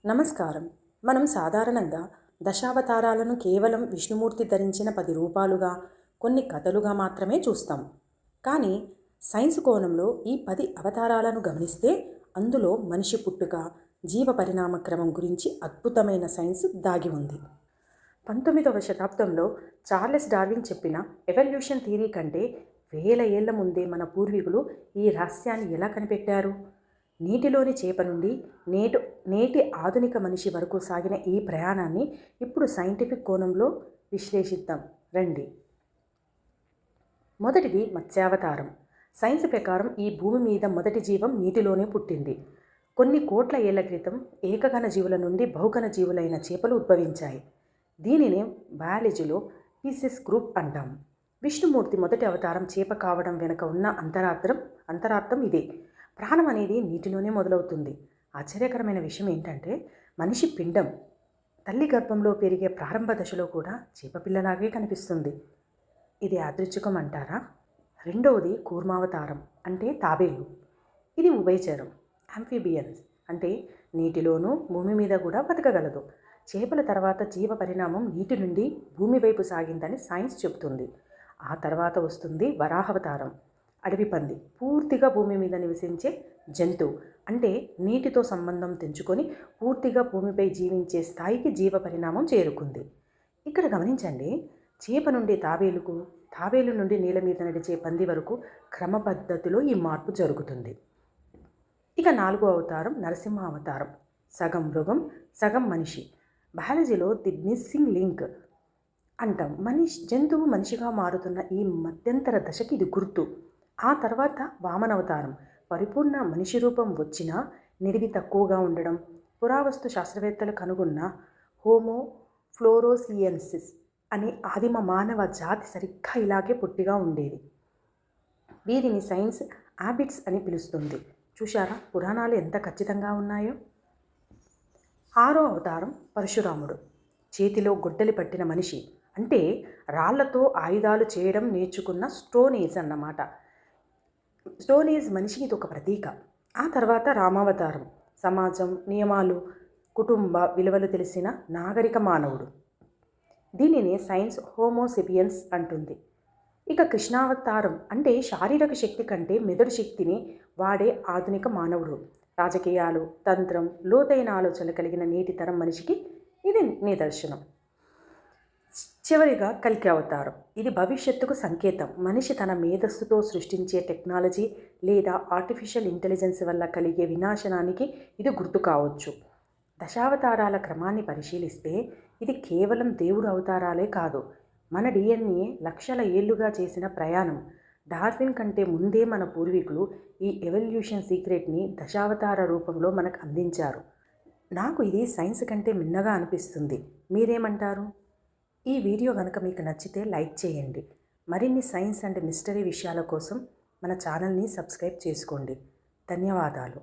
నమస్కారం. మనం సాధారణంగా దశావతారాలను కేవలం విష్ణుమూర్తి ధరించిన 10 రూపాలుగా, కొన్ని కథలుగా మాత్రమే చూస్తాం. కానీ సైన్స్ కోణంలో ఈ 10 అవతారాలను గమనిస్తే అందులో మనిషి పుట్టుక, జీవ పరిణామ క్రమం గురించి అద్భుతమైన సైన్స్ దాగి ఉంది. 19వ శతాబ్దంలో చార్లెస్ డార్విన్ చెప్పిన ఎవల్యూషన్ థియరీ కంటే వేల ఏళ్ల ముందే మన పూర్వీకులు ఈ రహస్యాన్ని ఎలా కనిపెట్టారు? నీటిలోని చేప నుండి నేటి ఆధునిక మనిషి వరకు సాగిన ఈ ప్రయాణాన్ని ఇప్పుడు సైంటిఫిక్ కోణంలో విశ్లేషిద్దాం రండి. మొదటిది మత్స్యావతారం. సైన్స్ ప్రకారం ఈ భూమి మీద మొదటి జీవం నీటిలోనే పుట్టింది. కొన్ని కోట్ల ఏళ్ల క్రితం ఏకగణ జీవుల నుండి బహుగణ జీవులైన చేపలు ఉద్భవించాయి. దీనినే బయాలజీలో పీసెస్ గ్రూప్ అంటాం. విష్ణుమూర్తి మొదటి అవతారం చేప కావడం వెనుక ఉన్న అంతరార్థం ఇదే. ప్రాణం అనేది నీటిలోనే మొదలవుతుంది. ఆశ్చర్యకరమైన విషయం ఏంటంటే మనిషి పిండం తల్లి గర్భంలో పెరిగే ప్రారంభ దశలో కూడా చేపపిల్లలాగే కనిపిస్తుంది. ఇది యాదృచ్ఛికం అంటారా? రెండవది కూర్మావతారం అంటే తాబేలు. ఇది ఉభయచరం, ఆంఫిబియన్స్ అంటే నీటిలోనూ భూమి మీద కూడా బతకగలదు. చేపల తర్వాత జీవ పరిణామం నీటి నుండి భూమి వైపు సాగిందని సైన్స్ చెబుతుంది. ఆ తర్వాత వస్తుంది వరాహవతారం, అడవి పంది. పూర్తిగా భూమి మీద నివసించే జంతువు, అంటే నీటితో సంబంధం తెంచుకొని పూర్తిగా భూమిపై జీవించే స్థాయికి జీవ పరిణామం చేరుకుంది. ఇక్కడ గమనించండి, చేప నుండి తాబేలుకు, తాబేలు నుండి నీళ్ళ మీద నడిచే పంది వరకు క్రమ పద్ధతిలో ఈ మార్పు జరుగుతుంది. ఇక 4వ అవతారం నరసింహ అవతారం. సగం మృగం సగం మనిషి. బయాలజీలో ది మిస్సింగ్ లింక్ అంటాం. జంతువు మనిషిగా మారుతున్న ఈ మధ్యంతర దశకి ఇది గుర్తు. ఆ తర్వాత వామనవతారం. పరిపూర్ణ మనిషి రూపం వచ్చినా నిడివి తక్కువగా ఉండడం. పురావస్తు శాస్త్రవేత్తలు కనుగొన్న హోమో ఫ్లోరోసియన్సిస్ అనే ఆదిమ మానవ జాతి సరిగ్గా ఇలాగే పొట్టిగా ఉండేది. వీరిని సైన్స్ హ్యాబిట్స్ అని పిలుస్తుంది. చూశారా పురాణాలు ఎంత ఖచ్చితంగా ఉన్నాయో. 6వ అవతారం పరశురాముడు. చేతిలో గొడ్డలి పట్టిన మనిషి, అంటే రాళ్లతో ఆయుధాలు చేయడం నేర్చుకున్న స్టోన్ ఏజ్ అన్నమాట. స్టోన్ ఏజ్ మనిషికి ఇది ఒక ప్రతీక. ఆ తర్వాత రామావతారం. సమాజం, నియమాలు, కుటుంబ విలువలు తెలిసిన నాగరిక మానవుడు. దీనినే సైన్స్ హోమోసెపియన్స్ అంటుంది. ఇక కృష్ణావతారం అంటే శారీరక శక్తి కంటే మెదడు శక్తిని వాడే ఆధునిక మానవుడు. రాజకీయాలు, తంత్రం, లోతైన ఆలోచనలు కలిగిన నేటి తరం మనిషికి ఇది నిదర్శనం. చివరిగా కల్కి అవతారం. ఇది భవిష్యత్తుకు సంకేతం. మనిషి తన మేధస్సుతో సృష్టించే టెక్నాలజీ లేదా ఆర్టిఫిషియల్ ఇంటెలిజెన్స్ వల్ల కలిగే వినాశనానికి ఇది గుర్తు కావచ్చు. దశావతారాల క్రమాన్ని పరిశీలిస్తే ఇది కేవలం దేవుడు అవతారాలే కాదు, మన DNA లక్షల ఏళ్లుగా చేసిన ప్రయాణం. డార్విన్ కంటే ముందే మన పూర్వీకులు ఈ ఎవల్యూషన్ సీక్రెట్ని దశావతార రూపంలో మనకు అందించారు. నాకు ఇది సైన్స్ కంటే మిన్నగా అనిపిస్తుంది. మీరేమంటారు? ఈ వీడియో కనుక మీకు నచ్చితే లైక్ చేయండి. మరిన్ని సైన్స్ అండ్ మిస్టరీ విషయాల కోసం మన ఛానల్ని సబ్స్క్రైబ్ చేసుకోండి. ధన్యవాదాలు.